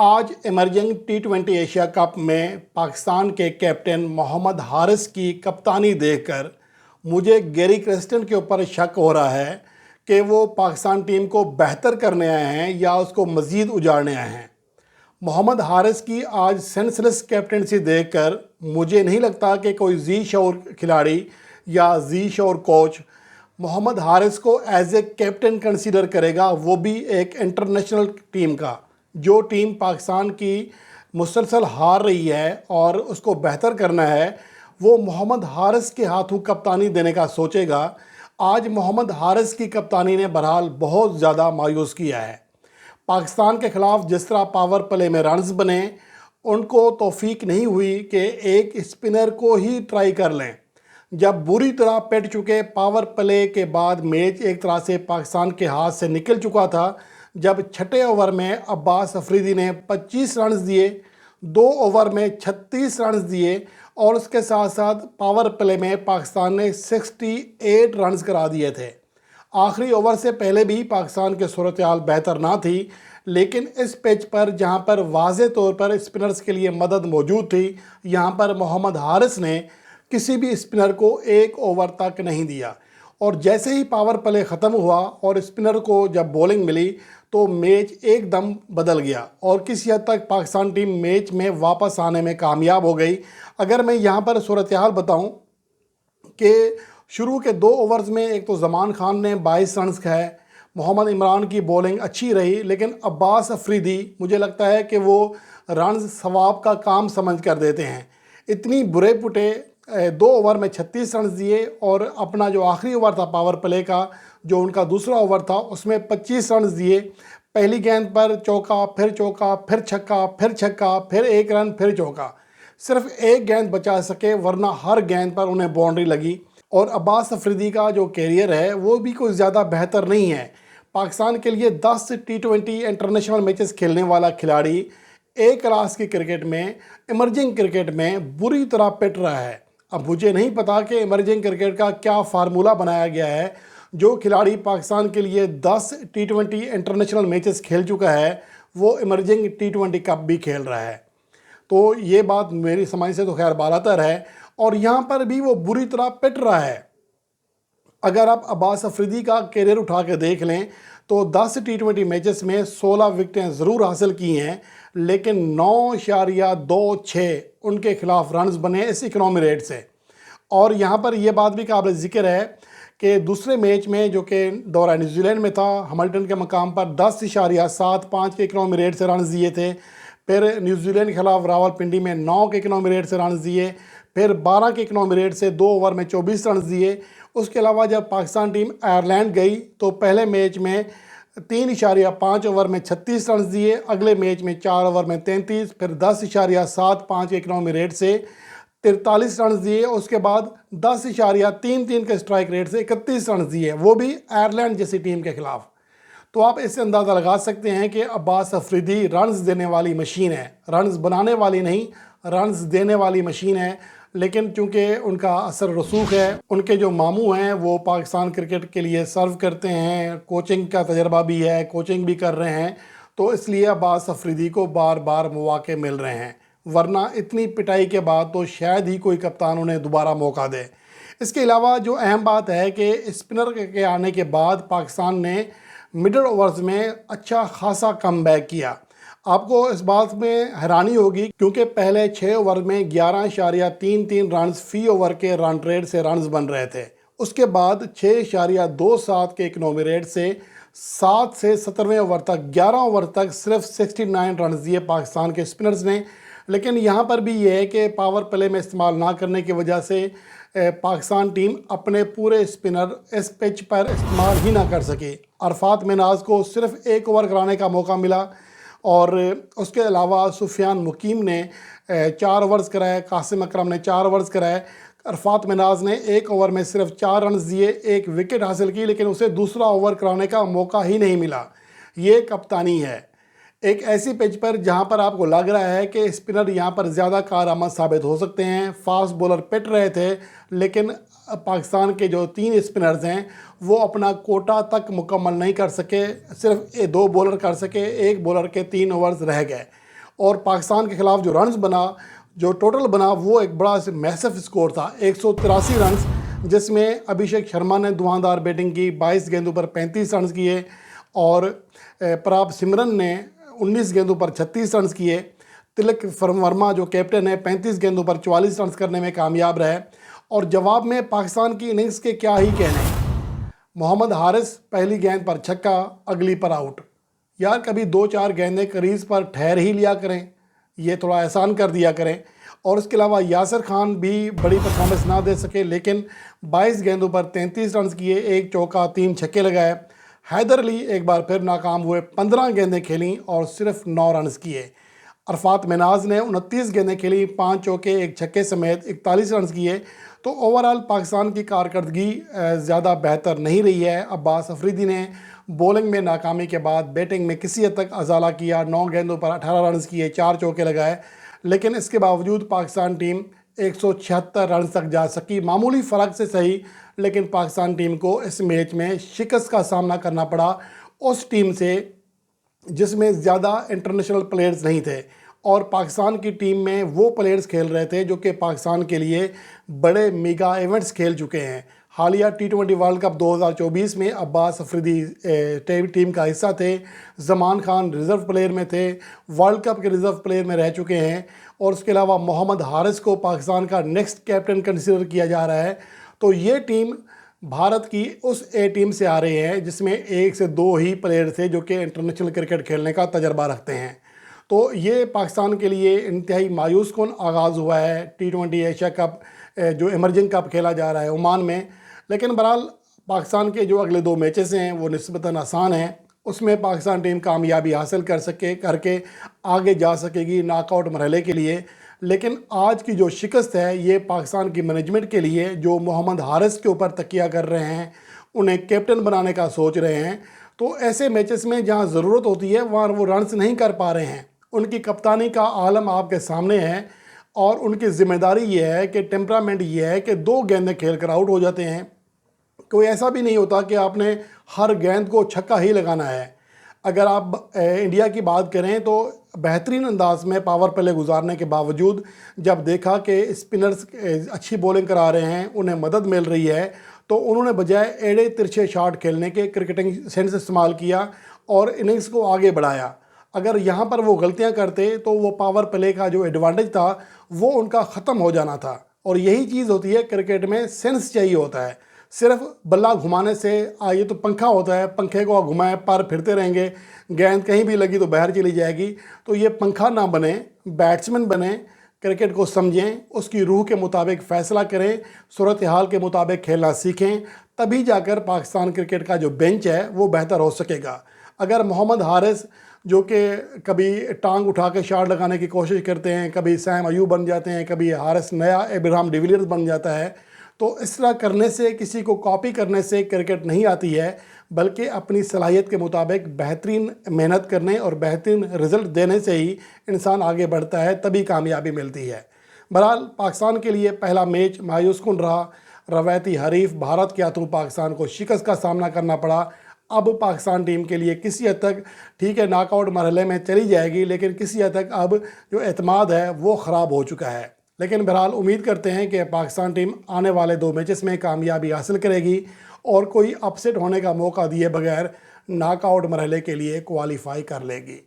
आज इमर्जिंग टी20 Asia cup में पाकिस्तान के कैप्टन मोहम्मद हारिस की कप्तानी देखकर मुझे गैरी क्रिस्टन के ऊपर शक हो रहा है कि वो पाकिस्तान टीम को बेहतर करने आए हैं या उसको मज़ीद उजाड़ने आए हैं। मोहम्मद हारिस की आज सेंसलेस कैप्टनसी देखकर मुझे नहीं लगता कि कोई जी शोर खिलाड़ी या जी शोर कोच मोहम्मद हारिस को एज ए कैप्टन कंसीडर करेगा, वो भी एक इंटरनेशनल टीम का। जो टीम पाकिस्तान की मुसलसल हार रही है और उसको बेहतर करना है, वो मोहम्मद हारिस के हाथों कप्तानी देने का सोचेगा। आज मोहम्मद हारिस की कप्तानी ने बहरहाल बहुत ज़्यादा मायूस किया है। पाकिस्तान के ख़िलाफ़ जिस तरह पावर प्ले में रन्स बने, उनको तौफीक नहीं हुई कि एक स्पिनर को ही ट्राई कर लें। जब बुरी तरह पिट चुके पावर प्ले के बाद मैच एक तरह से पाकिस्तान के हाथ से निकल चुका था, जब छठे ओवर में अब्बास अफरीदी ने 25 रन्स दिए, 2 ओवर में 36 रन्स दिए और उसके साथ साथ पावर प्ले में पाकिस्तान ने 68 रन्स करा दिए थे। आखिरी ओवर से पहले भी पाकिस्तान की सूरत हाल बेहतर ना थी, लेकिन इस पिच पर जहां पर वाज़े तौर पर स्पिनर्स के लिए मदद मौजूद थी, यहां पर मोहम्मद हारिस ने किसी भी स्पिनर को 1 ओवर तक नहीं दिया। और जैसे ही पावर प्ले ख़त्म हुआ और स्पिनर को जब बॉलिंग मिली तो मैच एकदम बदल गया और किसी हद तक पाकिस्तान टीम मैच में वापस आने में कामयाब हो गई। अगर मैं यहाँ पर सूरत हाल बताऊँ कि शुरू के 2 ओवर्स में एक तो ज़मान खान ने 22 रन्स खाए, मोहम्मद इमरान की बॉलिंग अच्छी रही, लेकिन अब्बास अफरीदी मुझे लगता है कि वो रन्स सवाब का काम समझ कर देते हैं। इतनी बुरे पुटे 2 ओवर में 36 रन्स दिए और अपना जो आखिरी ओवर था पावर प्ले का, जो उनका दूसरा ओवर था, उसमें 25 रन्स दिए। पहली गेंद पर चौका, फिर चौका, फिर छक्का, फिर छक्का, फिर 1 रन, फिर चौका। सिर्फ 1 गेंद बचा सके, वरना हर गेंद पर उन्हें बाउंड्री लगी। और अब्बास अफरीदी का जो कैरियर है वो भी कोई ज़्यादा बेहतर नहीं है। पाकिस्तान के लिए 10 टी20 इंटरनेशनल मैचेस खेलने वाला खिलाड़ी एक क्लास की क्रिकेट में, इमर्जिंग क्रिकेट में बुरी तरह पिट रहा है। अब मुझे नहीं पता कि इमर्जिंग क्रिकेट का क्या फार्मूला बनाया गया है। जो खिलाड़ी पाकिस्तान के लिए 10 टी20 इंटरनेशनल मैचेस खेल चुका है, वो इमर्जिंग टी20 कप भी खेल रहा है। तो ये बात मेरी समझ से तो खैर बालातर है और यहाँ पर भी वो बुरी तरह पिट रहा है। अगर आप अब्बास अफरीदी का कैरियर उठा के देख लें तो 10 टी20 मैचेस में 16 विकेटें ज़रूर हासिल की हैं, लेकिन 9.26 उनके खिलाफ रन्स बने इस इकनॉमी रेट से। और यहाँ पर यह बात भी काबिल ज़िक्र है कि दूसरे मैच में जो कि दौरा न्यूजीलैंड में था, हैमिल्टन के मकाम पर 10.75 के इकनॉमी रेट से रन्स दिए थे। फिर न्यूजीलैंड के खिलाफ रावलपिंडी में 9 के इकनॉमी रेट से रन्स दिए, फिर 12 के इकनॉमी रेट से 2 ओवर में 24 रन्स दिए। उसके अलावा जब पाकिस्तान टीम आयरलैंड गई तो पहले मैच में 3.5 ओवर में 36 रन्स दिए, अगले मैच में 4 ओवर में 33, फिर 10.75 के इकनॉमी रेट से 43 रन्स दिए। उसके बाद 10.33 के स्ट्राइक रेट से 31 रन्स दिए, वो भी आयरलैंड जैसी टीम के खिलाफ। तो आप इससे अंदाज़ा लगा सकते हैं कि अब्बास अफरीदी रन्स देने वाली मशीन है, रन्स बनाने वाली नहीं, रन्स देने वाली मशीन है। लेकिन चूंकि उनका असर रसूख है, उनके जो मामू हैं वो पाकिस्तान क्रिकेट के लिए सर्व करते हैं, कोचिंग का तजर्बा भी है, कोचिंग भी कर रहे हैं, तो इसलिए अब्बास अफरीदी को बार बार मौके मिल रहे हैं। वरना इतनी पिटाई के बाद तो शायद ही कोई कप्तान उन्हें दोबारा मौका दे। इसके अलावा जो अहम बात है कि स्पिनर के आने के बाद पाकिस्तान ने मिडल ओवर्स में अच्छा खासा कमबैक किया। आपको इस बात में हैरानी होगी क्योंकि पहले 6 ओवर में 11.33 रन्स फी ओवर के रन रेट से रन्स बन रहे थे। उसके बाद 6.27 के इकनॉमी रेट से 7 से 17वें ओवर तक 11 ओवर तक सिर्फ 69 रन दिए पाकिस्तान के स्पिनर्स ने। लेकिन यहाँ पर भी ये है कि पावर प्ले में इस्तेमाल ना करने की वजह से पाकिस्तान टीम अपने पूरे स्पिनर इस पिच पर इस्तेमाल ही ना कर सके। अरफात मिनाज को सिर्फ 1 ओवर कराने का मौका मिला और उसके अलावा सुफियान मुकीम ने 4 ओवर्स कराए, कासिम अकरम ने 4 ओवर्स कराए। अरफात मिनाज ने 1 ओवर में सिर्फ 4 रन दिए, 1 विकेट हासिल की, लेकिन उसे दूसरा ओवर कराने का मौका ही नहीं मिला। ये कप्तानी है एक ऐसी पिच पर जहां पर आपको लग रहा है कि स्पिनर यहां पर ज़्यादा कारआमद साबित हो सकते हैं। फास्ट बॉलर पिट रहे थे, लेकिन पाकिस्तान के जो 3 स्पिनर्स हैं वो अपना कोटा तक मुकम्मल नहीं कर सके, सिर्फ 2 बॉलर कर सके, 1 बॉलर के 3 ओवर्स रह गए। اور پاکستان کے خلاف جو رنز بنا، جو ٹوٹل بنا، وہ ایک بڑا میسف اسکور تھا، 183 رنز، جس میں ابھیشیک شرما نے دھواندار بیٹنگ کی، 22 گیندوں پر 35 رنز کیے، اور پراپ سمرن نے 19 گیندوں پر 36 رنز کیے۔ تلک ورما جو کیپٹن ہے 35 گیندوں پر 44 رنز کرنے میں کامیاب رہے، اور جواب میں پاکستان کی اننگز کے کیا ہی کہنے۔ محمد حارث پہلی گیند پر چھکا، اگلی پر آؤٹ۔ یار کبھی 2-4 گیندیں کریز پر ٹھہر ہی لیا کریں، یہ تھوڑا احسان کر دیا کریں۔ اور اس کے علاوہ یاسر خان بھی بڑی پرفارمنس نہ دے سکے، لیکن 22 گیندوں پر 33 رنز کیے، 1 چوکا 3 چھکے لگائے۔ حیدر علی ایک بار پھر ناکام ہوئے، 15 گیندیں کھیلیں اور صرف 9 رنز کیے۔ عرفات مناز نے 29 گیندیں کھیلی، 5 چوکے 1 چھکے سمیت 41 رنز کیے۔ تو اوورآل پاکستان کی کارکردگی زیادہ بہتر نہیں رہی ہے۔ عباس افریدی نے بولنگ میں ناکامی کے بعد بیٹنگ میں کسی حد تک ازالہ کیا، 9 گیندوں پر 18 رنز کیے، 4 چوکے لگائے، لیکن اس کے باوجود پاکستان ٹیم 176 رنز تک جا سکی، معمولی فرق سے صحیح، لیکن پاکستان ٹیم کو اس میچ میں شکست کا سامنا کرنا پڑا اس ٹیم سے جس میں زیادہ انٹرنیشنل پلیئرز نہیں تھے، اور پاکستان کی ٹیم میں وہ پلیئرز کھیل رہے تھے جو کہ پاکستان کے لیے بڑے میگا ایونٹس کھیل چکے ہیں۔ حالیہ T20 ورلڈ کپ 2024 میں عباس افریدی ٹیم کا حصہ تھے، زمان خان ریزرو پلیئر میں تھے، ورلڈ کپ کے ریزرو پلیئر میں رہ چکے ہیں، اور اس کے علاوہ محمد حارث کو پاکستان کا نیکسٹ کیپٹن کنسیڈر کیا جا رہا ہے۔ تو یہ ٹیم بھارت کی اس اے ٹیم سے آ رہے ہیں جس میں 1 سے 2 ہی پلیئر تھے جو کہ انٹرنیشنل کرکٹ کھیلنے کا تجربہ رکھتے ہیں۔ تو یہ پاکستان کے لیے انتہائی مایوس کن آغاز ہوا ہے T20 ایشیا کپ جو ایمرجنگ کپ کھیلا جا رہا ہے عمان میں، لیکن بہرحال پاکستان کے جو اگلے 2 میچز ہیں وہ نسبتاً آسان ہیں، اس میں پاکستان ٹیم کامیابی حاصل کر کے آگے جا سکے گی ناک آؤٹ مرحلے کے لیے۔ لیکن آج کی جو شکست ہے یہ پاکستان کی مینجمنٹ کے لیے، جو محمد حارث کے اوپر تکیہ کر رہے ہیں، انہیں کیپٹن بنانے کا سوچ رہے ہیں، تو ایسے میچز میں جہاں ضرورت ہوتی ہے وہاں وہ رنز نہیں کر پا رہے ہیں۔ ان کی کپتانی کا عالم آپ کے سامنے ہے، اور ان کی ذمہ داری یہ ہے کہ ٹیمپرامنٹ یہ ہے کہ 2 گیندیں کھیل کر آؤٹ ہو جاتے ہیں۔ کوئی ایسا بھی نہیں ہوتا کہ آپ نے ہر گیند کو چھکا ہی لگانا ہے۔ اگر آپ انڈیا کی بات کریں تو بہترین انداز میں پاور پلے گزارنے کے باوجود جب دیکھا کہ اسپنرز اچھی بولنگ کرا رہے ہیں، انہیں مدد مل رہی ہے، تو انہوں نے بجائے ایڑے ترچھے شاٹ کھیلنے کے کرکٹنگ سینس استعمال کیا اور اننگز کو آگے بڑھایا۔ اگر یہاں پر وہ غلطیاں کرتے تو وہ پاور پلے کا جو ایڈوانٹیج تھا وہ ان کا ختم ہو جانا تھا، اور یہی چیز ہوتی ہے کرکٹ میں، سینس چاہیے ہوتا ہے۔ صرف بلہ گھمانے سے یہ تو پنکھا ہوتا ہے، پنکھے کو گھمائیں پر پھرتے رہیں گے، گیند کہیں بھی لگی تو باہر چلی جائے گی۔ تو یہ پنکھا نہ بنیں، بیٹسمین بنیں، کرکٹ کو سمجھیں، اس کی روح کے مطابق فیصلہ کریں، صورتحال کے مطابق کھیلنا سیکھیں، تبھی جا کر پاکستان کرکٹ کا جو بینچ ہے وہ بہتر ہو سکے گا۔ اگر محمد حارث جو کہ کبھی ٹانگ اٹھا کے شاٹ لگانے کی کوشش کرتے ہیں، کبھی سیم ایوب بن جاتے ہیں، کبھی حارث نیا ابراہیم ڈی ویلیئرز بن جاتا ہے، تو اس طرح کرنے سے، کسی کو کاپی کرنے سے کرکٹ نہیں آتی ہے، بلکہ اپنی صلاحیت کے مطابق بہترین محنت کرنے اور بہترین رزلٹ دینے سے ہی انسان آگے بڑھتا ہے، تبھی کامیابی ملتی ہے۔ بہرحال پاکستان کے لیے پہلا میچ مایوس کن رہا، روایتی حریف بھارت کے ہاتھوں پاکستان کو شکست کا سامنا کرنا پڑا۔ اب پاکستان ٹیم کے لیے کسی حد تک ٹھیک ہے ناک آؤٹ مرحلے میں چلی جائے گی، لیکن کسی حد تک اب جو اعتماد ہے وہ خراب ہو چکا ہے۔ لیکن بہرحال امید کرتے ہیں کہ پاکستان ٹیم آنے والے 2 میچز میں کامیابی حاصل کرے گی اور کوئی اپسیٹ ہونے کا موقع دیے بغیر ناک آؤٹ مرحلے کے لیے کوالیفائی کر لے گی۔